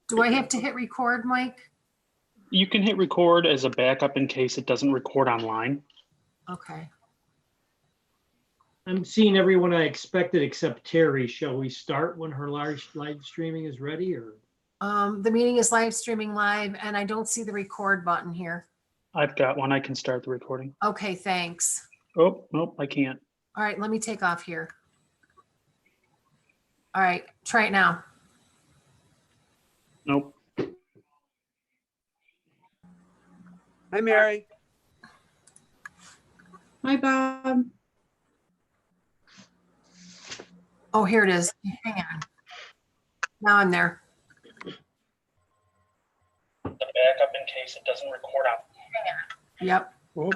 Do I have to hit record, Mike? You can hit record as a backup in case it doesn't record online. Okay. I'm seeing everyone I expected except Terry. Shall we start when her live streaming is ready, or? The meeting is live streaming live and I don't see the record button here. I've got one. I can start the recording. Okay, thanks. Oh, nope, I can't. All right, let me take off here. All right, try it now. Nope. Hi, Mary. Hi, Bob. Oh, here it is. Hang on. Now I'm there. The backup in case it doesn't record out. Yep. Oh,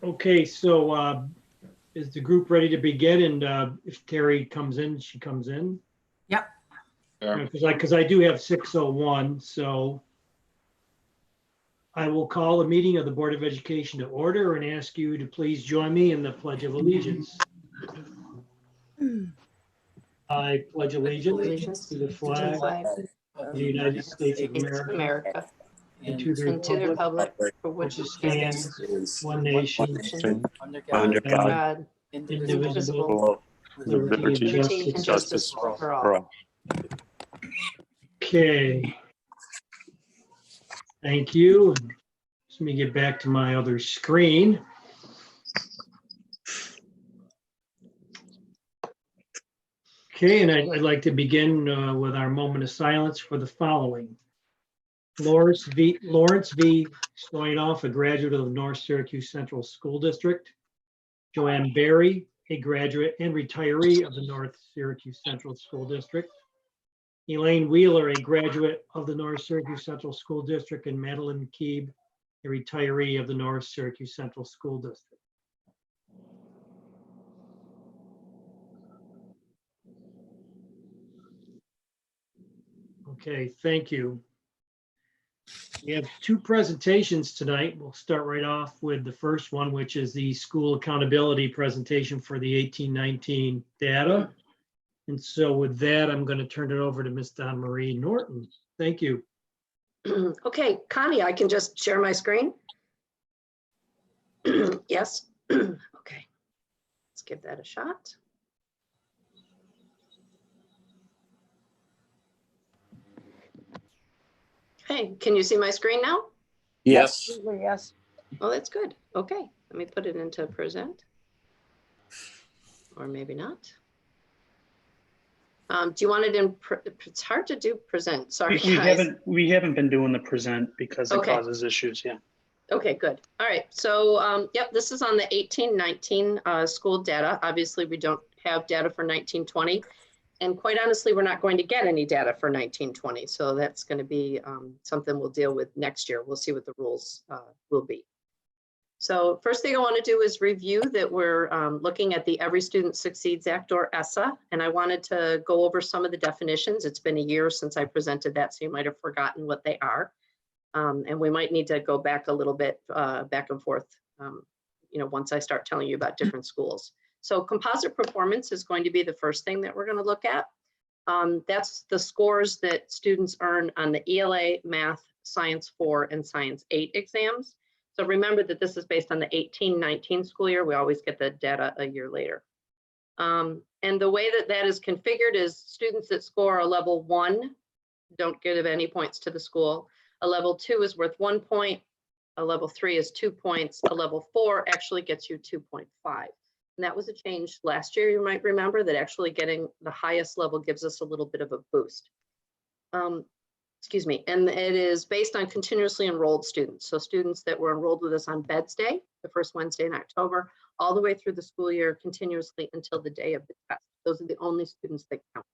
Okay, so is the group ready to begin? And if Terry comes in, she comes in? Yep. Because I do have 6:01, so I will call a meeting of the Board of Education to order and ask you to please join me in the Pledge of Allegiance. I pledge allegiance to the flag of the United States of America and to the republic for which stands one nation, Under under God, God, indivisible, with liberty and justice for all. Okay. Thank you. Let me get back to my other screen. Okay, and I'd like to begin with our moment of silence for the following. Lawrence V. Stoyanoff, a graduate of the North Syracuse Central School District. Joanne Berry, a graduate and retiree of the North Syracuse Central School District. Elaine Wheeler, a graduate of the North Syracuse Central School District, and Madeline Keeb, a retiree of the North Syracuse Central School District. Okay, thank you. We have two presentations tonight. We'll start right off with the first one, which is the school accountability presentation for the 18-19 data. And so with that, I'm going to turn it over to Ms. Dawn Marie Norton. Thank you. Okay, Connie, I can just share my screen. Yes. Okay, let's give that a shot. Okay, can you see my screen now? yes, Yes. Oh, that's good. Okay, let me put it into present. Or maybe not. Do you want it in, it's hard to do present, sorry guys. we haven't been doing the present because it Okay. causes issues. Yeah. Okay, good. All right. So, yep, this is on the 18-19 school data. Obviously, we don't have data for 19-20. And quite honestly, we're not going to get any data for 19-20. So that's going to be something we'll deal with next year. We'll see what the rules will be. So first thing I want to do is review that we're looking at the Every Student Succeeds Act, or ESSA. And I wanted to go over some of the definitions. It's been a year since I presented that, so you might have forgotten what they are. And we might need to go back a little bit back and forth, once I start telling you about different schools. So composite performance is going to be the first thing that we're going to look at. That's the scores that students earn on the ELA, Math, Science 4, and Science 8 exams. So remember that this is based on the 18-19 school year. We always get the data a year later. And the way that that is configured is students that score a level 1 don't give any points to the school. A level 2 is worth 1 point. A level 3 is 2 points. A level 4 actually gets you 2.5. And that was a change last year, you might remember, that actually getting the highest level gives us a little bit of a boost. Excuse me, and it is based on continuously enrolled students. So students that were enrolled with us on Beds Day, the first Wednesday in October, all the way through the school year continuously until the day of the test. Those are the only students that count.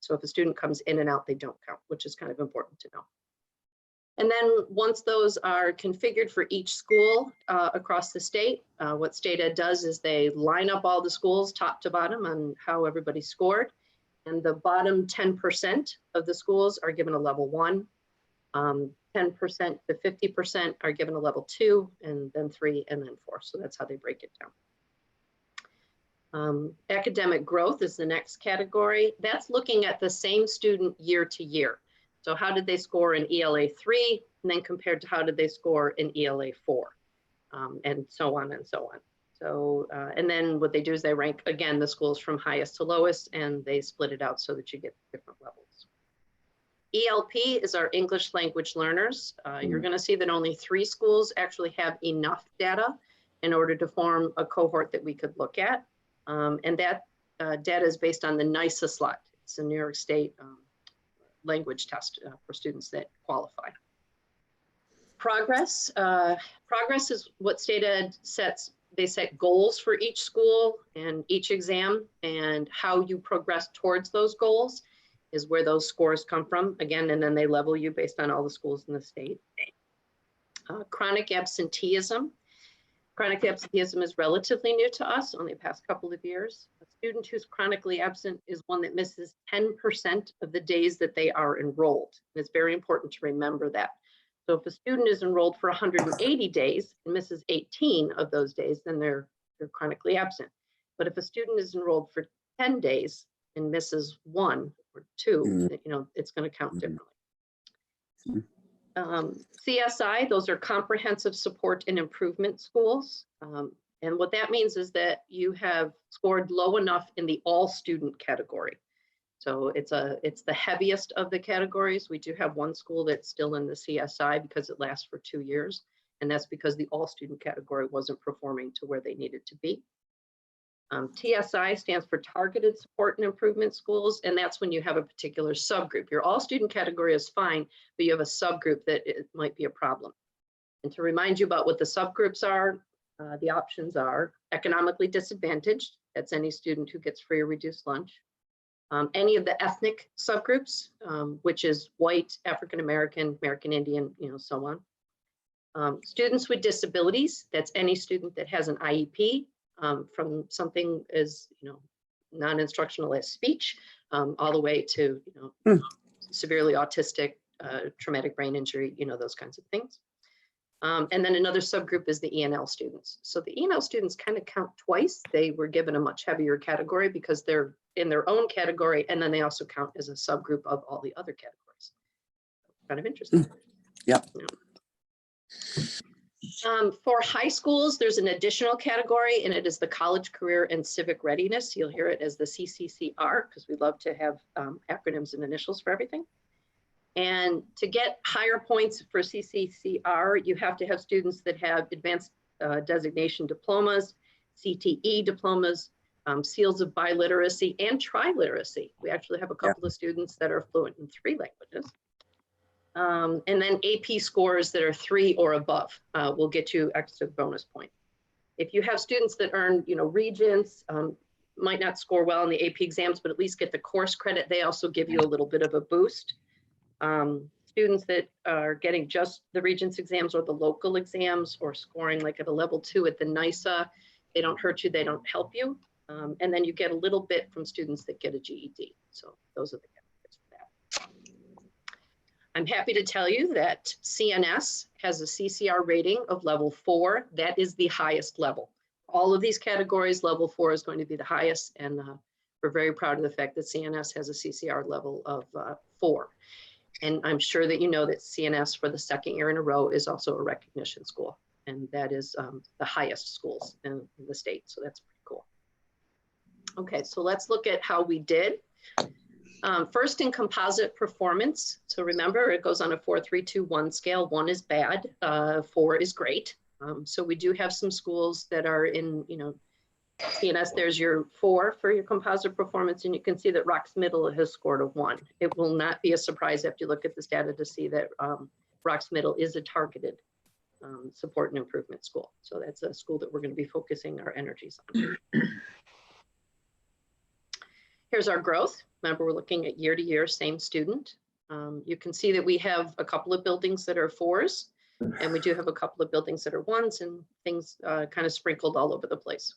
So if a student comes in and out, they don't count, which is kind of important to know. And then once those are configured for each school across the state, what State Ed does is they line up all the schools top to bottom on how everybody scored. And the bottom 10% of the schools are given a level 1. 10% to 50% are given a level 2, and then 3, and then 4. So that's how they break it down. Academic growth is the next category. That's looking at the same student year to year. So how did they score in ELA 3, and then compared to how did they score in ELA 4, and so on and so on. So, and then what they do is they rank, again, the schools from highest to lowest, and they split it out so that you get different levels. ELP is our English language learners. You're going to see that only 3 schools actually have enough data in order to form a cohort that we could look at. And that data is based on the NYSA slot. It's a New York State language test for students that qualify. Progress. Progress is what state ed sets. They set goals for each school and each exam, and how you progress towards those goals is where those scores come from. Again, and then they level you based on all the schools in the state. Chronic absenteeism. Chronic absenteeism is relatively new to us, only the past couple of years. A student who's chronically absent is one that misses 10% of the days that they are enrolled. And it's very important to remember that. So if a student is enrolled for 180 days and misses 18 of those days, then they're chronically absent. But if a student is enrolled for 10 days and misses 1 or 2, you know, it's going to count differently. CSI, those are comprehensive support and improvement schools. And what that means is that you have scored low enough in the all student category. So it's the heaviest of the categories. We do have one school that's still in the CSI because it lasts for 2 years. And that's because the all student category wasn't performing to where they needed to be. TSI stands for Targeted Support and Improvement Schools, and that's when you have a particular subgroup. Your all student category is fine, but you have a subgroup that it might be a problem. And to remind you about what the subgroups are, the options are economically disadvantaged. That's any student who gets free or reduced lunch. Any of the ethnic subgroups, which is white, African American, American Indian, you know, so on. Students with disabilities, that's any student that has an IEP. From something as, you know, non-instructional as speech, all the way to, you know, severely autistic, traumatic brain injury, you know, those kinds of things. And then another subgroup is the ENL students. So the ENL students kind of count twice. They were given a much heavier category because they're in their own category, and then they also count as a subgroup of all the other categories. Kind of interesting. Yeah. For high schools, there's an additional category, and it is the college career and civic readiness. You'll hear it as the CCCR because we love to have acronyms and initials for everything. And to get higher points for CCCR, you have to have students that have advanced designation diplomas, CTE diplomas, seals of biliteracy and triliteracy. We actually have a couple of students that are fluent in 3 languages. And then AP scores that are 3 or above will get you extra bonus point. If you have students that earn, you know, regents, might not score well in the AP exams, but at least get the course credit, they also give you a little bit of a boost. Students that are getting just the regents exams or the local exams or scoring like at a level 2 at the NYSA, they don't hurt you, they don't help you. And then you get a little bit from students that get a GED. So those are the categories for that. I'm happy to tell you that CNS has a CCR rating of level 4. That is the highest level. All of these categories, level 4 is going to be the highest. And we're very proud of the fact that CNS has a CCR level of 4. And I'm sure that you know that CNS for the 2nd year in a row is also a recognition school. And that is the highest schools in the state. So that's pretty cool. Okay, so let's look at how we did. First in composite performance. So remember, it goes on a 4, 3, 2, 1 scale. 1 is bad, 4 is great. So we do have some schools that are in, you know, CNS, there's your 4 for your composite performance, and you can see that Rocks Middle has scored a 1. It will not be a surprise after you look at this data to see that Rocks Middle is a targeted support and improvement school. So that's a school that we're going to be focusing our energies on. Here's our growth. Remember, we're looking at year to year, same student. You can see that we have a couple of buildings that are 4s, and we do have a couple of buildings that are 1s, and things kind of sprinkled all over the place.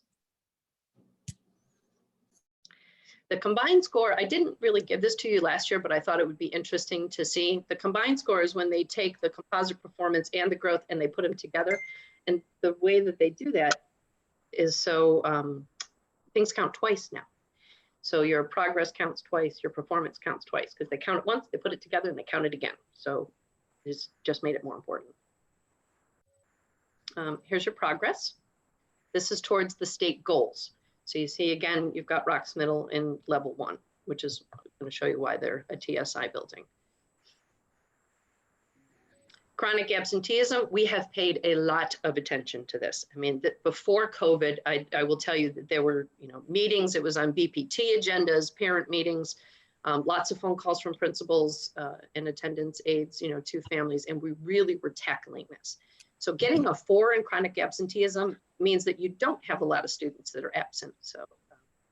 The combined score, I didn't really give this to you last year, but I thought it would be interesting to see. The combined score is when they take the composite performance and the growth and they put them together. And the way that they do that is so things count twice now. So your progress counts twice, your performance counts twice, because they count it once, they put it together, and they count it again. So it's just made it more important. Here's your progress. This is towards the state goals. So you see, again, you've got Rocks Middle in level 1, which is going to show you why they're a TSI building. Chronic absenteeism, we have paid a lot of attention to this. I mean, before COVID, I will tell you that there were, meetings, it was on BPT agendas, parent meetings, lots of phone calls from principals and attendance aides, to families, and we really were tackling this. So getting a 4 in chronic absenteeism means that you don't have a lot of students that are absent. So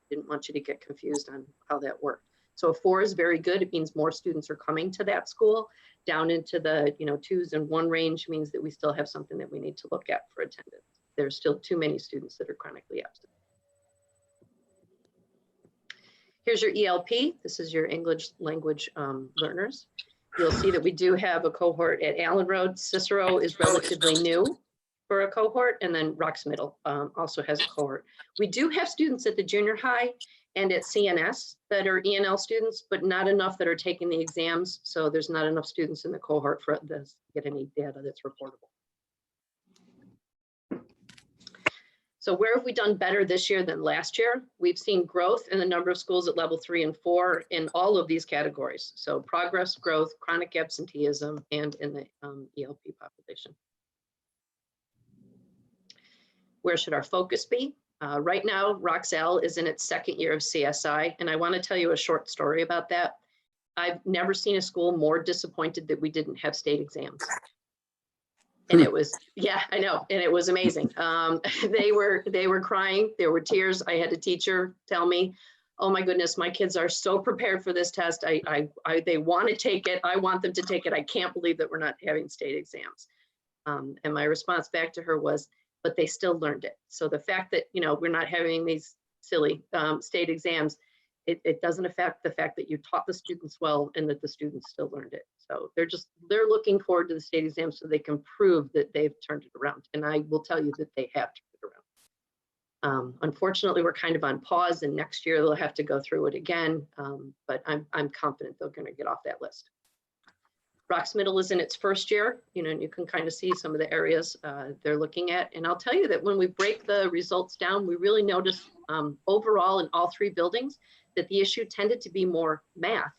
didn't want you to get confused on how that worked. So a 4 is very good. It means more students are coming to that school. Down into the 2s and 1 range means that we still have something that we need to look at for attendance. There's still too many students that are chronically absent. Here's your ELP. This is your English language learners. You'll see that we do have a cohort at Allen Road. Cicero is relatively new for a cohort, and then Rocks Middle also has a cohort. We do have students at the junior high and at CNS that are ENL students, but not enough that are taking the exams. So there's not enough students in the cohort for us to get any data that's reportable. So where have we done better this year than last year? We've seen growth in the number of schools at level 3 and 4 in all of these categories. So progress, growth, chronic absenteeism, and in the ELP population. Where should our focus be? Right now, Roxelle is in its 2nd year of CSI, and I want to tell you a short story about that. I've never seen a school more disappointed that we didn't have state exams. And it was, yeah, I know, and it was amazing. They were crying, there were tears. I had a teacher tell me, oh my goodness, my kids are so prepared for this test. They want to take it. I want them to take it. I can't believe that we're not having state exams. And my response back to her was, but they still learned it. So the fact that, we're not having these silly state exams, it doesn't affect the fact that you taught the students well and that the students still learned it. So they're looking forward to the state exam so they can prove that they've turned it around. And I will tell you that they have turned it around. Unfortunately, we're kind of on pause, and next year they'll have to go through it again. But I'm confident they're going to get off that list. Rocks Middle is in its 1st year, and you can kind of see some of the areas they're looking at. And I'll tell you that when we break the results down, we really notice overall in all 3 buildings that the issue tended to be more math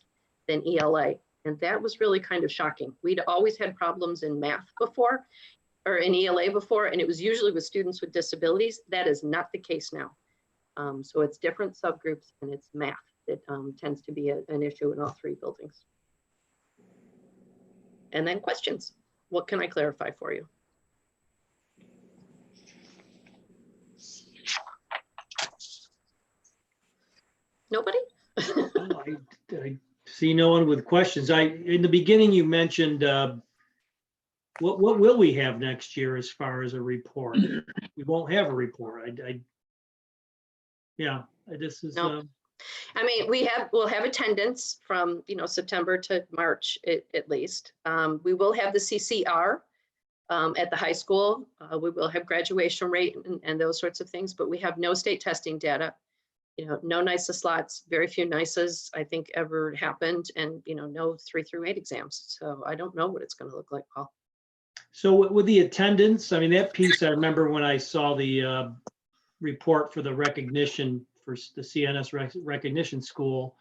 than ELA. And that was really kind of shocking. We'd always had problems in math before, or in ELA before, and it was usually with students with disabilities. That is not the case now. So it's different subgroups, and it's math that tends to be an issue in all 3 buildings. And then questions. What can I clarify for you? Nobody? I see no one with questions. In the beginning, you mentioned what will we have next year as far as a report? We won't have a report. Yeah, this is. No. I mean, we'll have attendance from September to March at least. We will have the CCR at the high school. We will have graduation rate and those sorts of things, but we have no state testing data. No NYSA slots, very few NYSAs I think ever happened, and no 3 through 8 exams. So I don't know what it's going to look like, Paul. So with the attendance, I mean, that piece, I remember when I saw the report for the recognition for the CNS recognition school,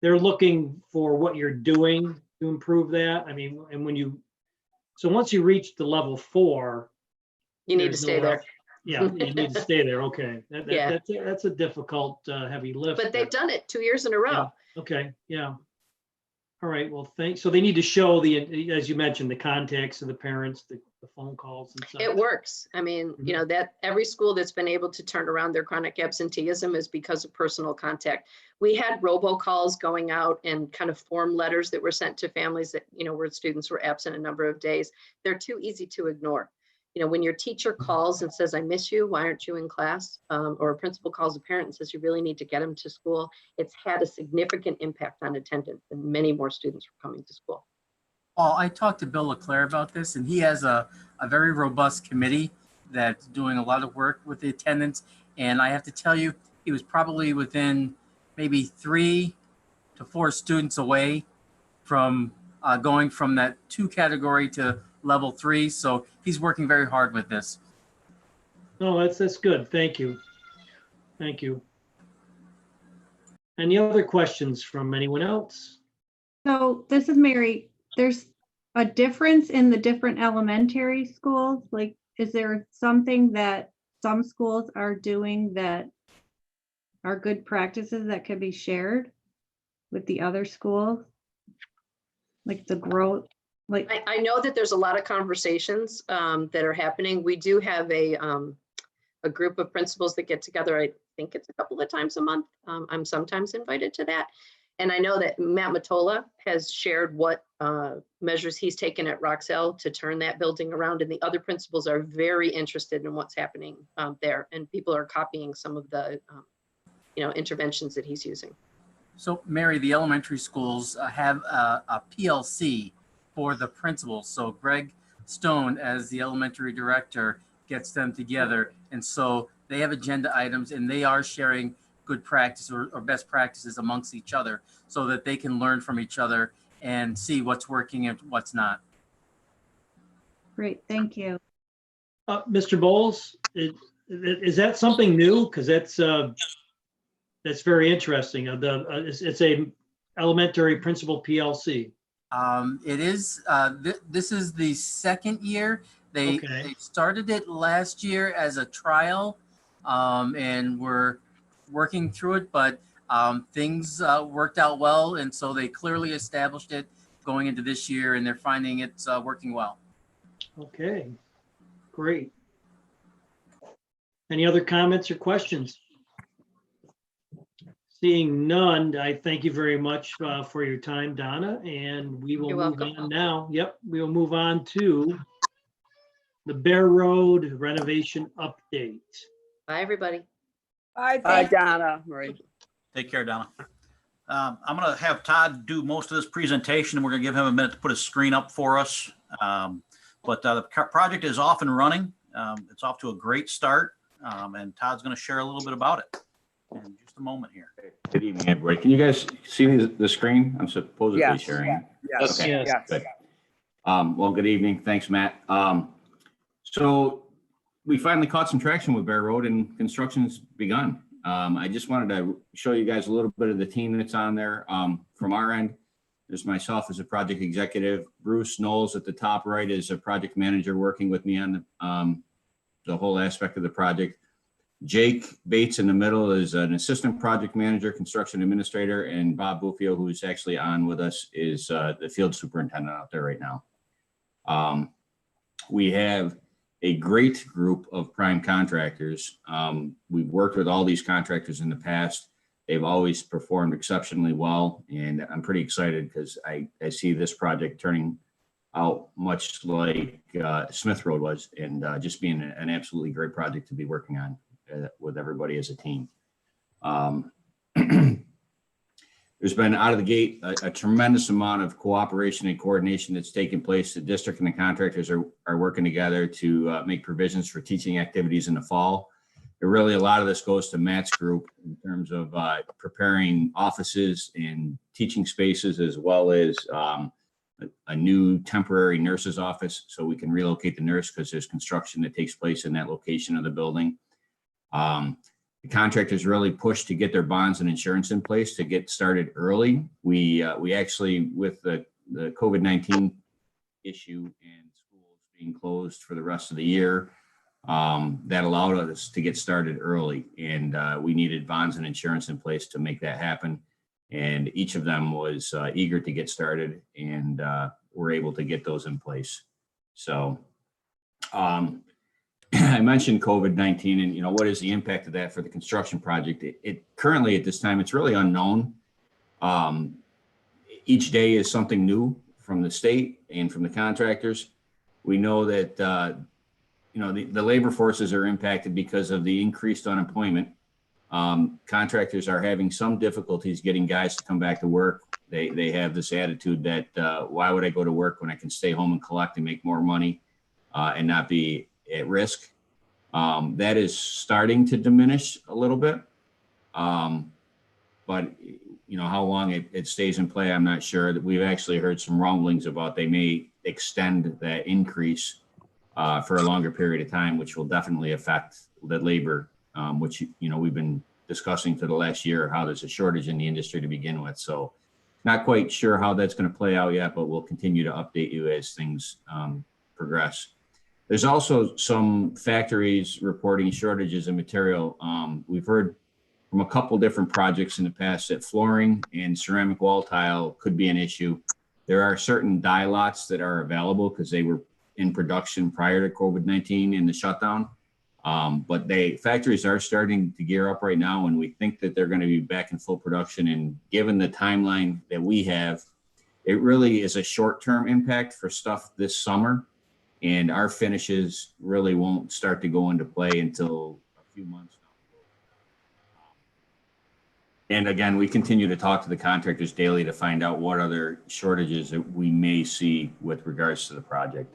they're looking for what you're doing to improve that. I mean, and so once you reach the level 4, you need to stay there. Yeah, you need to stay there. Okay. Yeah. That's a difficult, heavy lift. But they've done it 2 years in a row. Yeah. Okay. Yeah. All right. Well, thanks. So they need to show as you mentioned, the contacts of the parents, the phone calls and stuff. It works. I mean, that every school that's been able to turn around their chronic absenteeism is because of personal contact. We had robocalls going out and kind of form letters that were sent to families that, where students were absent a number of days. They're too easy to ignore. You know, when your teacher calls and says, I miss you, why aren't you in class? Or a principal calls a parent and says, you really need to get him to school. It's had a significant impact on attendance, and many more students are coming to school. Well, I talked to Bill Leclerc about this, and he has a very robust committee that's doing a lot of work with the attendance. And I have to tell you, he was probably within maybe 3 to 4 students away from going from that 2 category to level 3. So he's working very hard with this. No, that's good. Thank you. Thank you. Any other questions from anyone else? So this is Mary. There's a difference in the different elementary schools. Like, is there something that some schools are doing that are good practices that could be shared with the other schools? Like the growth, like, I know that there's a lot of conversations that are happening. We do have a group of principals that get together. I think it's a couple of times a month. I'm sometimes invited to that. And I know that Matt Matola has shared what measures he's taken at Roxelle to turn that building around. And the other principals are very interested in what's happening there. And people are copying some of the interventions that he's using. So Mary, the elementary schools have a PLC for the principals. So Greg Stone, as the elementary director, gets them together. And so they have agenda items, and they are sharing good practice or best practices amongst each other so that they can learn from each other and see what's working and what's not. great, thank you. Mr. Bowles, is that something new? Because that's very interesting. It's a elementary principal PLC. It is. This is the 2nd year. They started it last year as a trial, and we're working through it. But things worked out well, and so they clearly established it going into this year, and they're finding it's working well. Okay, great. Any other comments or questions? Seeing none, I thank you very much for your time, Donna, and we will You're move welcome. on now. Yep, we will move on to the Bear Road renovation update. Bye, everybody. Hi, Donna, Marie. Take care, Donna. I'm going to have Todd do most of this presentation, and we're going to give him a minute to put his screen up for us. But the project is off and running. It's off to a great start, and Todd's going to share a little bit about it in just a moment here. Good evening, everybody. Can you guys see the screen? I'm supposedly Yes. sharing it. Yes, Okay. yes. Good. Well, good evening. Thanks, Matt. So we finally caught some traction with Bear Road and construction's begun. I just wanted to show you guys a little bit of the team that's on there. From our end, there's myself as a project executive. Bruce Knowles at the top right is a project manager working with me on the whole aspect of the project. Jake Bates in the middle is an assistant project manager, construction administrator, and Bob Buffio, who's actually on with us, is the field superintendent out there right now. We have a great group of prime contractors. We've worked with all these contractors in the past. They've always performed exceptionally well, and I'm pretty excited because I see this project turning out much like Smith Road was, and just being an absolutely great project to be working on with everybody as a team. There's been out of the gate a tremendous amount of cooperation and coordination that's taken place. The district and the contractors are working together to make provisions for teaching activities in the fall. Really, a lot of this goes to Matt's group in terms of preparing offices and teaching spaces, as well as a new temporary nurse's office so we can relocate the nurse because there's construction that takes place in that location of the building. The contractors really pushed to get their bonds and insurance in place to get started early. We actually, with the COVID-19 issue and schools being closed for the rest of the year, that allowed us to get started early, and we needed bonds and insurance in place to make that happen. And each of them was eager to get started, and were able to get those in place. So I mentioned COVID-19 and, what is the impact of that for the construction project? It currently at this time, it's really unknown. Each day is something new from the state and from the contractors. We know that the labor forces are impacted because of the increased unemployment. Contractors are having some difficulties getting guys to come back to work. They have this attitude that why would I go to work when I can stay home and collect and make more money and not be at risk? That is starting to diminish a little bit. But how long it stays in play, I'm not sure. That we've actually heard some rumblings about they may extend that increase for a longer period of time, which will definitely affect the labor, which we've been discussing for the last year, how there's a shortage in the industry to begin with. So not quite sure how that's going to play out yet, but we'll continue to update you as things progress. There's also some factories reporting shortages in material. We've heard from a couple different projects in the past that flooring and ceramic wall tile could be an issue. There are certain die lots that are available because they were in production prior to COVID-19 and the shutdown. But factories are starting to gear up right now, and we think that they're going to be back in full production. And given the timeline that we have, it really is a short-term impact for stuff this summer. And our finishes really won't start to go into play until a few months now. And again, we continue to talk to the contractors daily to find out what other shortages that we may see with regards to the project.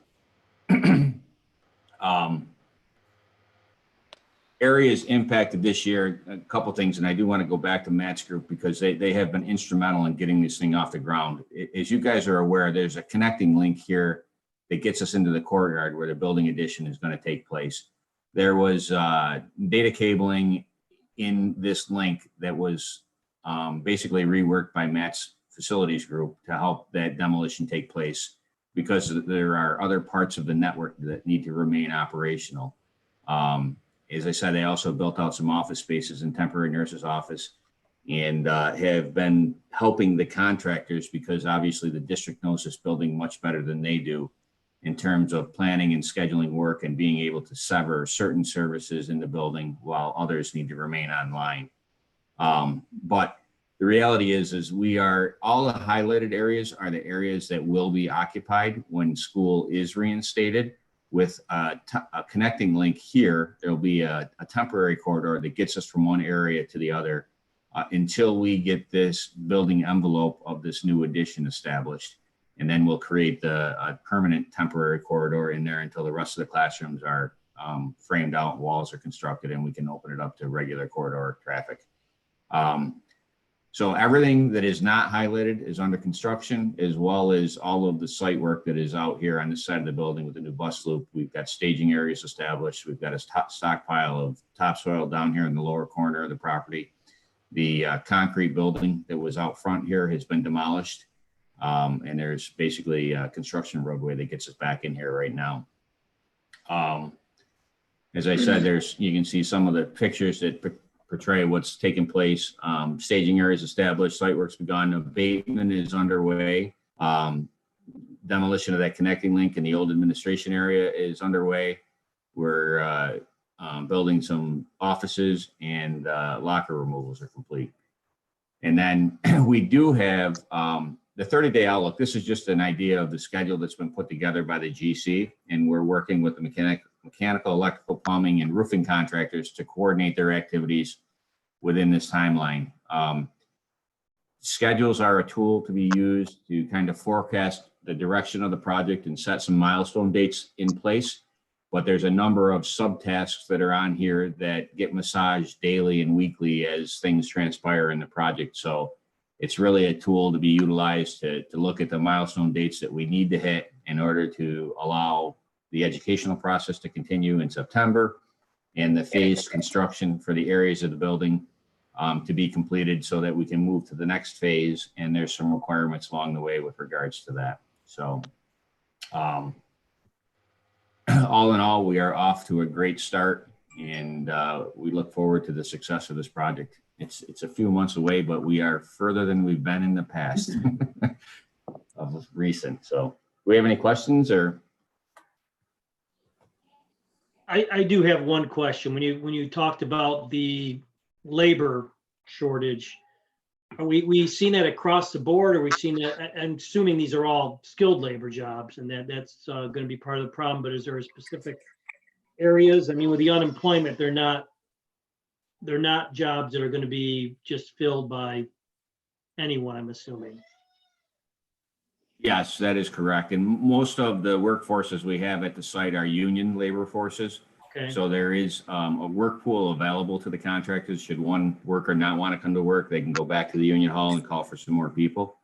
Areas impacted this year, a couple things, and I do want to go back to Matt's group because they have been instrumental in getting this thing off the ground. As you guys are aware, there's a connecting link here that gets us into the courtyard where the building addition is going to take place. There was data cabling in this link that was basically reworked by Matt's facilities group to help that demolition take place because there are other parts of the network that need to remain operational. As I said, they also built out some office spaces in temporary nurse's office and have been helping the contractors because obviously the district knows this building much better than they do in terms of planning and scheduling work and being able to sever certain services in the building while others need to remain online. But the reality is we are, all the highlighted areas are the areas that will be occupied when school is reinstated. With a connecting link here, there'll be a temporary corridor that gets us from one area to the other until we get this building envelope of this new addition established. And then we'll create a permanent temporary corridor in there until the rest of the classrooms are framed out, walls are constructed, and we can open it up to regular corridor traffic. So everything that is not highlighted is under construction, as well as all of the site work that is out here on this side of the building with the new bus loop. We've got staging areas established. We've got a stockpile of topsoil down here in the lower corner of the property. The concrete building that was out front here has been demolished. And there's basically a construction roadway that gets us back in here right now. As I said, you can see some of the pictures that portray what's taking place. Staging areas established, site work's begun, abatement is underway. Demolition of that connecting link in the old administration area is underway. We're building some offices and locker removals are complete. And then we do have the 30-day outlook. This is just an idea of the schedule that's been put together by the GC, and we're working with the mechanical, electrical, plumbing, and roofing contractors to coordinate their activities within this timeline. Schedules are a tool to be used to kind of forecast the direction of the project and set some milestone dates in place. But there's a number of subtasks that are on here that get massaged daily and weekly as things transpire in the project. So it's really a tool to be utilized to look at the milestone dates that we need to hit in order to allow the educational process to continue in September and the phased construction for the areas of the building to be completed so that we can move to the next phase. And there's some requirements along the way with regards to that. So all in all, we are off to a great start, and we look forward to the success of this project. It's a few months away, but we are further than we've been in the past of recent. So do we have any questions or? I do have one question. When you talked about the labor shortage, are we seeing that across the board? Or are we seeing that? I'm assuming these are all skilled labor jobs, and that's going to be part of the problem. But is there a specific areas? I mean, with the unemployment, they're not jobs that are going to be just filled by anyone, I'm assuming. Yes, that is correct. And most of the workforces we have at the site are union labor forces. Okay, So there is a work pool available to the contractors. Should one worker not want to come to work, they can go back to the union hall and call for some more people.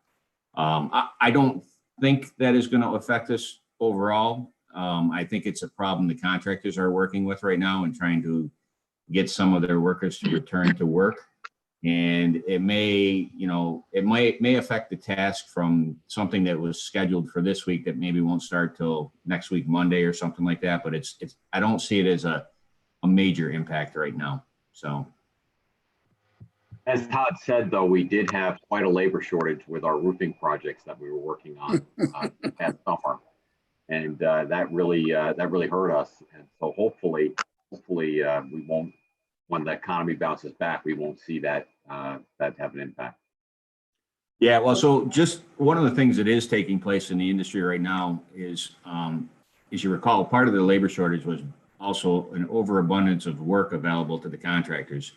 I don't think that is going to affect us overall. I think it's a problem the contractors are working with right now and trying to get some of their workers to return to work. And it may, it may affect the task from something that was scheduled for this week that maybe won't start till next week, Monday or something like that. But I don't see it as a major impact right now. So. As Todd said, though, we did have quite a labor shortage with our roofing projects that we were working on past summer. And that really hurt us. And so hopefully we won't, when the economy bounces back, we won't see that have an impact. Yeah, well, so just one of the things that is taking place in the industry right now is, as you recall, part of the labor shortage was also an overabundance of work available to the contractors.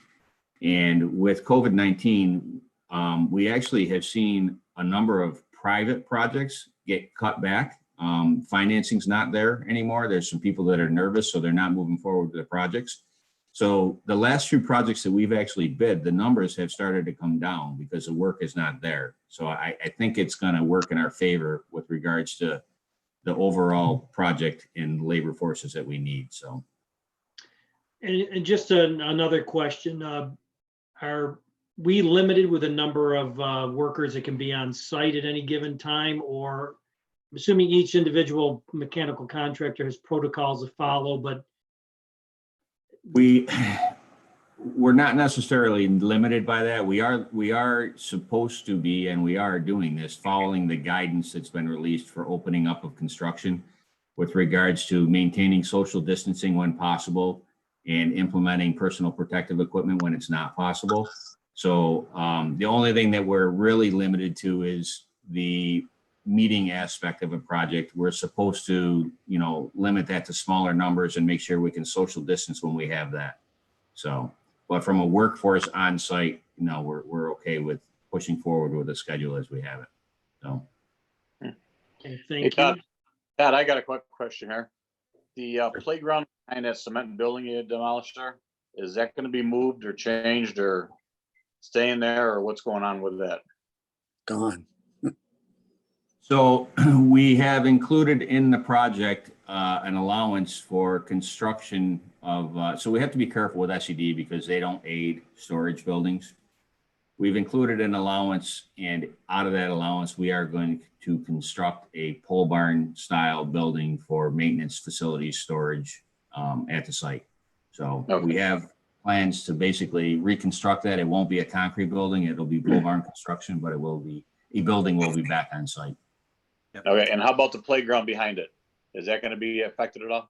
And with COVID-19, we actually have seen a number of private projects get cut back. Financing's not there anymore. There's some people that are nervous, so they're not moving forward with the projects. So the last few projects that we've actually bid, the numbers have started to come down because the work is not there. So I think it's going to work in our favor with regards to the overall project and labor forces that we need. So. and just another question, are we limited with a number of workers that can be on site at any given time, or I'm assuming each individual mechanical contractor has protocols to follow, but we're not necessarily limited by that. We are supposed to be, and we are doing this, following the guidance that's been released for opening up of construction with regards to maintaining social distancing when possible and implementing personal protective equipment when it's not possible. So the only thing that we're really limited to is the meeting aspect of a project. We're supposed to, limit that to smaller numbers and make sure we can social distance when we have that. So, but from a workforce on site, we're okay with pushing forward with the schedule as we have it. So. okay, Hey, thank you. Todd, I got a quick question here. The playground behind that cement building you demolished there, is that going to be moved or changed or staying there, or what's going on with that? Gone. So we have included in the project an allowance for construction of, so we have to be careful with SED because they don't aid storage buildings. We've included an allowance, and out of that allowance, we are going to construct a pole barn style building for maintenance facilities storage at the site. So Okay. We have plans to basically reconstruct that. It won't be a concrete building. It'll be pole barn construction, but a building will be back on site. Okay, and how about the playground behind it? Is that going to be affected at all?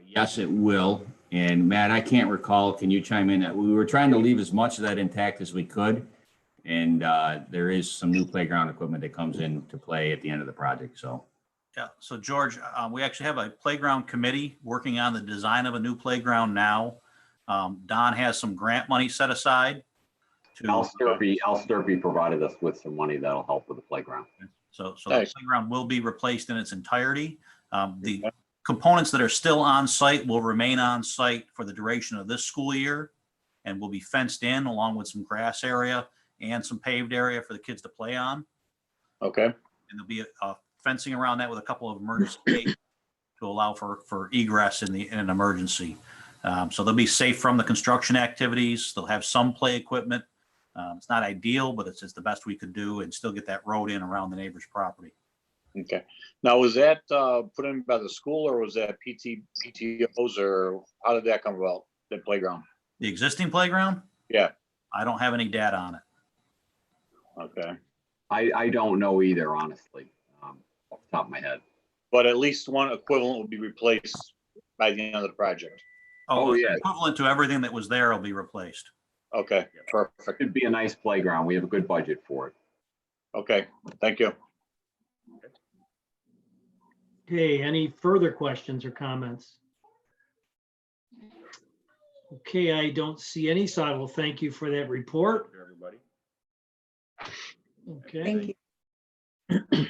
Yes, it will. And Matt, I can't recall. Can you chime in? We were trying to leave as much of that intact as we could. And there is some new playground equipment that comes into play at the end of the project. So. Yeah, so George, we actually have a playground committee working on the design of a new playground now. Don has some grant money set aside. Al Sturpey provided us with some money that'll help with the playground. So the Nice. playground will be replaced in its entirety. The components that are still on site will remain on site for the duration of this school year and will be fenced in along with some grass area and some paved area for the kids to play on. Okay, And there'll be fencing around that with a couple of emergency gates to allow for egress in an emergency. So they'll be safe from the construction activities. They'll have some play equipment. It's not ideal, but it's the best we could do and still get that road in around the neighbor's property. okay. Now, was that put in by the school, or was that PTOs, or how did that come about, the playground? The existing playground? Yeah. I don't have any data on it. Okay, I don't know either, honestly, off the top of my head. but at least one equivalent will be replaced by the end of the project. Oh, yeah. Equivalent to everything that was there will be replaced. Okay, perfect. It'd be a nice playground. We have a good budget for it. Okay, thank you. Okay, any further questions or comments? Okay, I don't see any, so I will thank you for that report. Everybody. Okay. Thank you.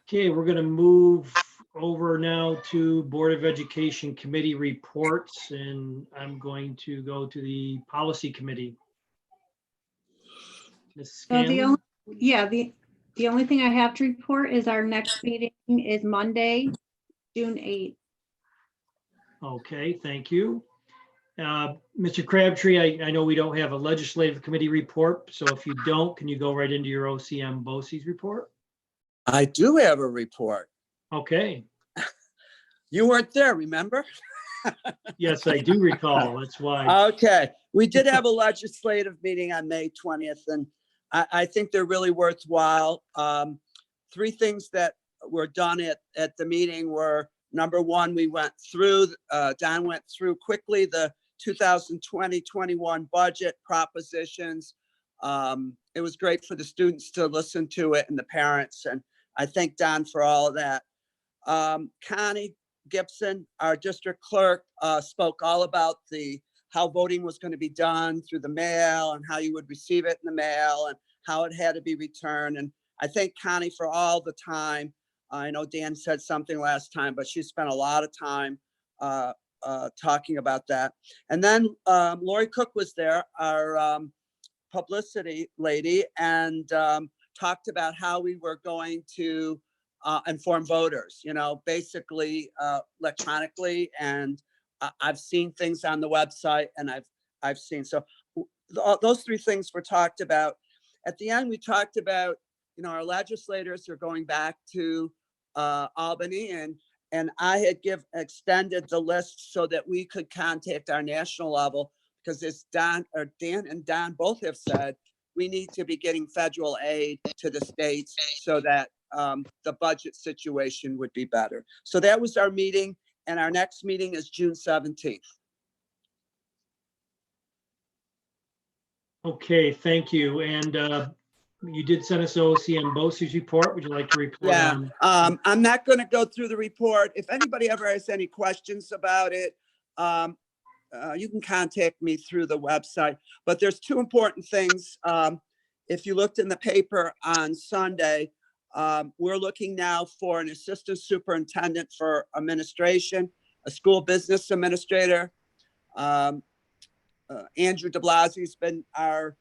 Okay, we're gonna move over now to Board of Education Committee reports, and I'm going to go to the Policy Committee. Ms. So Scanlon? the only thing I have to report is our next meeting is Monday, June 8th. Okay, thank you. Mr. Crabtree, I know we don't have a legislative committee report, so if you don't, can you go right into your OCM BOCES report? I do have a report. Okay, You weren't there, remember? yes, I do recall. That's why. Okay, we did have a legislative meeting on May 20th, and I think they're really worthwhile. Three things that were done at the meeting were, number one, we went through, Don went through quickly the 2020-21 budget propositions. It was great for the students to listen to it and the parents, and I thank Don for all of that. Connie Gibson, our district clerk, spoke all about how voting was going to be done through the mail and how you would receive it in the mail and how it had to be returned. And I thank Connie for all the time. I know Dan said something last time, but she spent a lot of time talking about that. And then Lori Cook was there, our publicity lady, and talked about how we were going to inform voters, basically electronically. And I've seen things on the website, and I've seen, so those three things were talked about. At the end, we talked about, our legislators are going back to Albany, and I had extended the list so that we could contact our national level, because as Dan and Don both have said, we need to be getting federal aid to the states so that the budget situation would be better. So that was our meeting, and our next meeting is June 17th. Okay, thank you. And you did send us OCM BOCES report. Would you like to report on? I'm not going to go through the report. If anybody ever has any questions about it, you can contact me through the website. But there's two important things. If you looked in the paper on Sunday, we're looking now for an assistant superintendent for administration, a school business administrator. Andrew de Blasi's been our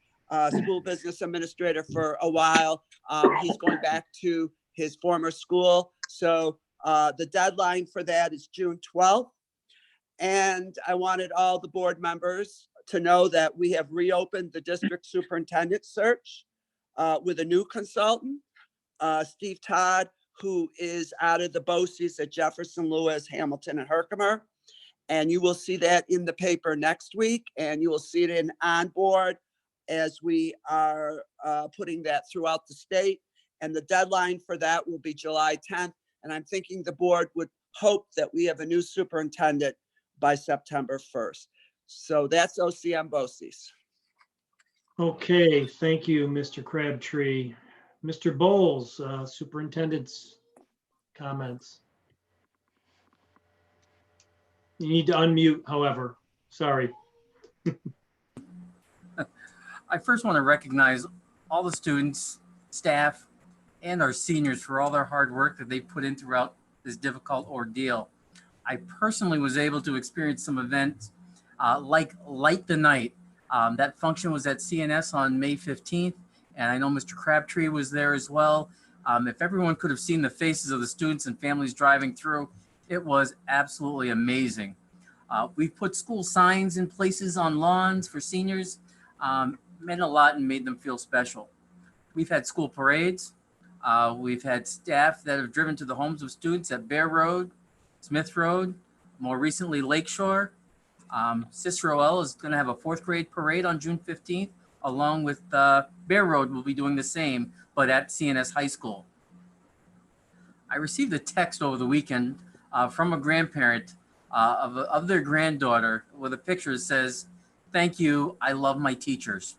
school business administrator for a while. He's going back to his former school. So the deadline for that is June 12th. And I wanted all the board members to know that we have reopened the district superintendent search with a new consultant, Steve Todd, who is out of the BOCES at Jefferson, Lewis, Hamilton, and Herkimer. And you will see that in the paper next week, and you will see it in On Board as we are putting that throughout the state. And the deadline for that will be July 10th. And I'm thinking the board would hope that we have a new superintendent by September 1st. So that's OCM BOCES. Okay, thank you, Mr. Crabtree. Mr. Bowles, superintendent's comments. You need to unmute, however. Sorry. I first want to recognize all the students, staff, and our seniors for all their hard work that they put in throughout this difficult ordeal. I personally was able to experience some events like Light the Night. That function was at CNS on May 15th, and I know Mr. Crabtree was there as well. If everyone could have seen the faces of the students and families driving through, it was absolutely amazing. We've put school signs in places on lawns for seniors, meant a lot and made them feel special. We've had school parades. We've had staff that have driven to the homes of students at Bear Road, Smith Road, more recently Lakeshore. Cicero L is going to have a 4th grade parade on June 15th, along with Bear Road will be doing the same, but at CNS High School. I received a text over the weekend from a grandparent of their granddaughter with a picture that says, "Thank you, I love my teachers."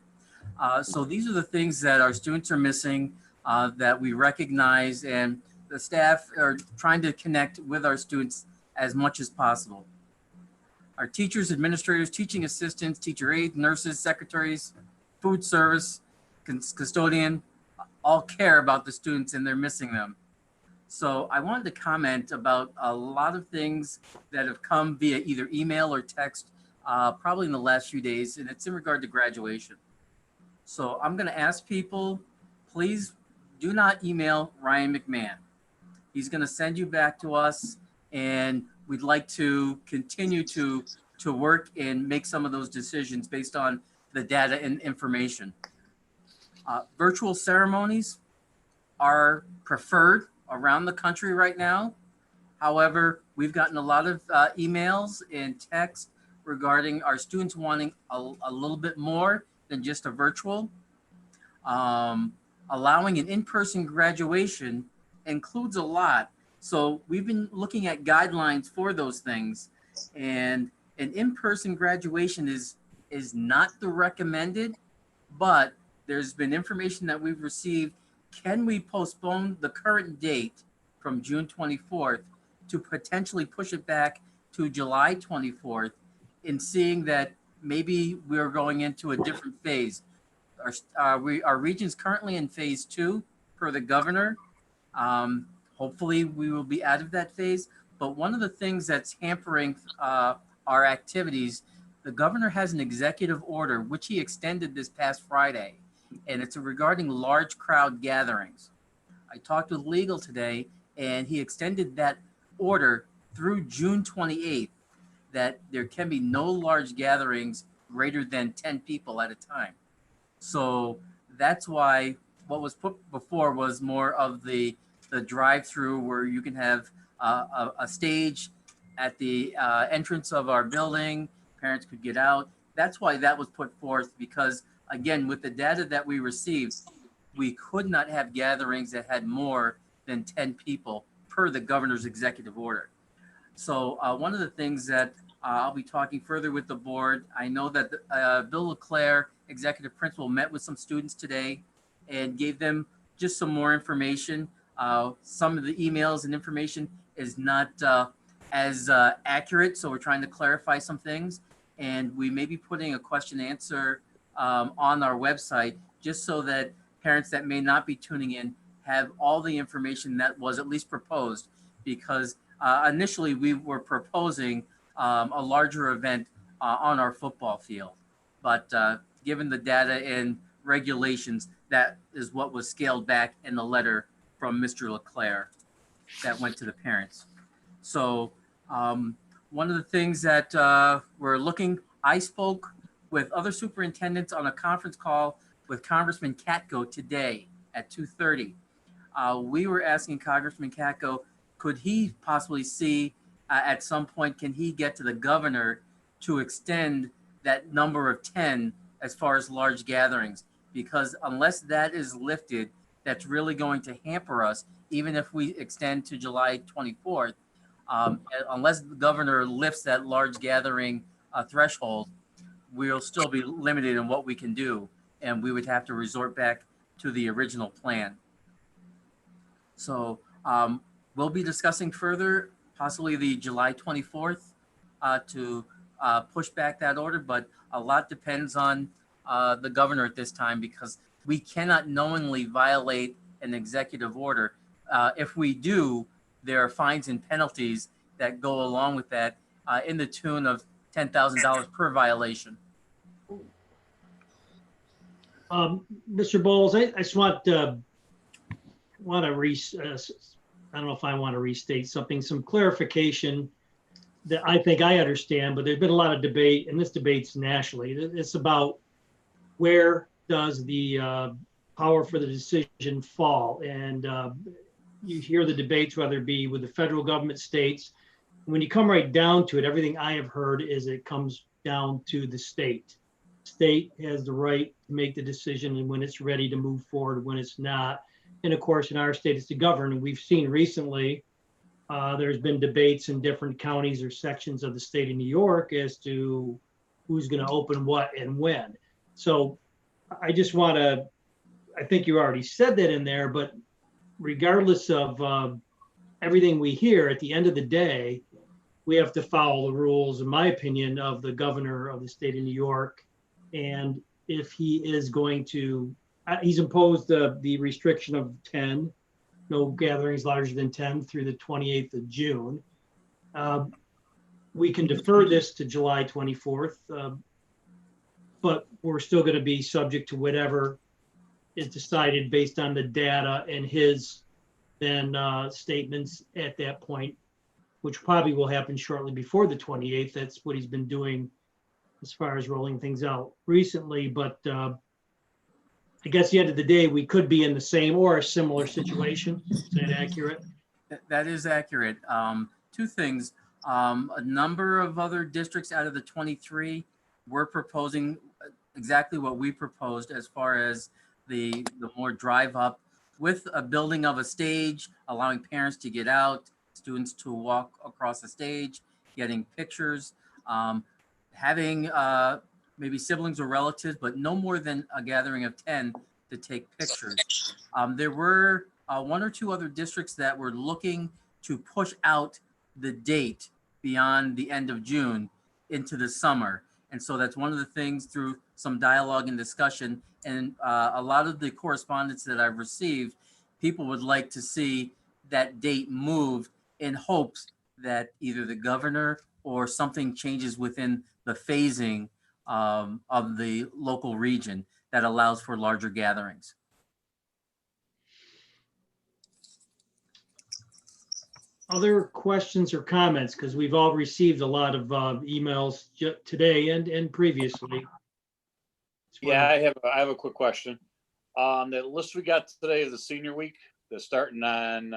So these are the things that our students are missing, that we recognize, and the staff are trying to connect with our students as much as possible. Our teachers, administrators, teaching assistants, teacher aides, nurses, secretaries, food service, custodian, all care about the students and they're missing them. So I wanted to comment about a lot of things that have come via either email or text, probably in the last few days, and it's in regard to graduation. So I'm going to ask people, please do not email Ryan McMahon. He's going to send you back to us, and we'd like to continue to work and make some of those decisions based on the data and information. Virtual ceremonies are preferred around the country right now. However, we've gotten a lot of emails and texts regarding our students wanting a little bit more than just a virtual. Allowing an in-person graduation includes a lot. So we've been looking at guidelines for those things, and an in-person graduation is not the recommended, but there's been information that we've received. Can we postpone the current date from June 24th to potentially push it back to July 24th, in seeing that maybe we're going into a different phase? Our region's currently in phase 2 per the governor. Hopefully we will be out of that phase. But one of the things that's hampering our activities, the governor has an executive order, which he extended this past Friday, and it's regarding large crowd gatherings. I talked with legal today, and he extended that order through June 28th, that there can be no large gatherings greater than 10 people at a time. So that's why what was put before was more of the drive-through, where you can have a stage at the entrance of our building, parents could get out. That's why that was put forth, because again, with the data that we received, we could not have gatherings that had more than 10 people per the governor's executive order. So one of the things that I'll be talking further with the board, I know that Bill LeClaire, executive principal, met with some students today and gave them just some more information. Some of the emails and information is not as accurate, so we're trying to clarify some things. And we may be putting a question and answer on our website, just so that parents that may not be tuning in have all the information that was at least proposed, because initially we were proposing a larger event on our football field. But given the data and regulations, that is what was scaled back in the letter from Mr. LeClaire that went to the parents. So one of the things that we're looking, I spoke with other superintendents on a conference call with Congressman Katko today at 2:30. We were asking Congressman Katko, could he possibly see at some point, can he get to the governor to extend that number of 10 as far as large gatherings? Because unless that is lifted, that's really going to hamper us, even if we extend to July 24th. Unless the governor lifts that large gathering threshold, we'll still be limited in what we can do, and we would have to resort back to the original plan. So we'll be discussing further, possibly the July 24th to push back that order, but a lot depends on the governor at this time, because we cannot knowingly violate an executive order. If we do, there are fines and penalties that go along with that in the tune of $10,000 per violation. Mr. Bowles, I just want to I don't know if I want to restate something, some clarification that I think I understand, but there's been a lot of debate, and this debate's nationally. It's about where does the power for the decision fall? And you hear the debates, whether it be with the federal government, states. When you come right down to it, everything I have heard is it comes down to the state. State has the right to make the decision, and when it's ready to move forward, when it's not. And of course, in our state, it's the governor. And we've seen recently, there's been debates in different counties or sections of the state of New York as to who's going to open what and when. So I just want to, I think you already said that in there, but regardless of everything we hear, at the end of the day, we have to follow the rules, in my opinion, of the governor of the state of New York. And if he is going to, he's imposed the restriction of 10, no gatherings larger than 10 through the 28th of June. We can defer this to July 24th, but we're still going to be subject to whatever is decided based on the data and his then statements at that point, which probably will happen shortly before the 28th. That's what he's been doing as far as rolling things out recently. But I guess at the end of the day, we could be in the same or a similar situation. Is that accurate? That is accurate. Two things. A number of other districts out of the 23 were proposing exactly what we proposed as far as the more drive up with a building of a stage, allowing parents to get out, students to walk across the stage, getting pictures, having maybe siblings or relatives, but no more than a gathering of 10 to take pictures. There were one or two other districts that were looking to push out the date beyond the end of June into the summer. And so that's one of the things through some dialogue and discussion. And a lot of the correspondence that I've received, people would like to see that date moved in hopes that either the governor or something changes within the phasing of the local region that allows for larger gatherings. Other questions or comments? Because we've all received a lot of emails today and previously. Yeah, I have a quick question. The list we got today of the senior week, that's starting on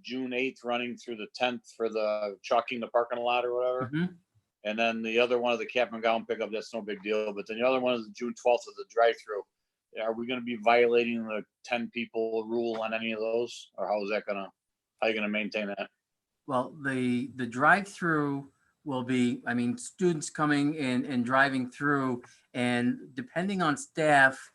June 8th, running through the 10th for the chalking the parking lot or whatever. Mhm. And then the other one of the cap and gown pickup, that's no big deal. But then the other one is the June 12th of the drive-through. Are we going to be violating the 10 people rule on any of those? Or how are you going to maintain that? Well, the drive-through will be, I mean, students coming in and driving through, and depending on staff,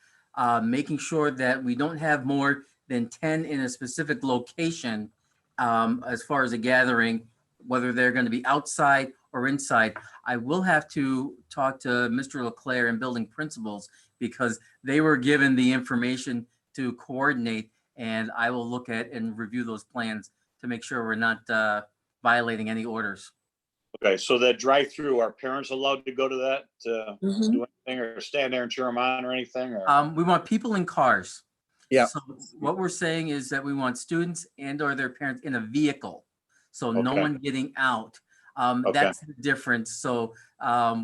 making sure that we don't have more than 10 in a specific location as far as a gathering, whether they're going to be outside or inside. I will have to talk to Mr. Leclerc and building principals because they were given the information to coordinate, and I will look at and review those plans to make sure we're not violating any orders. Okay, so that drive-through, are parents allowed to go to that to do anything or stand there and cheer them on or anything? Or? We want people in cars. Yeah. So what we're saying is that we want students and or their parents in a vehicle. So no Okay. one getting out. Okay. That's the difference. So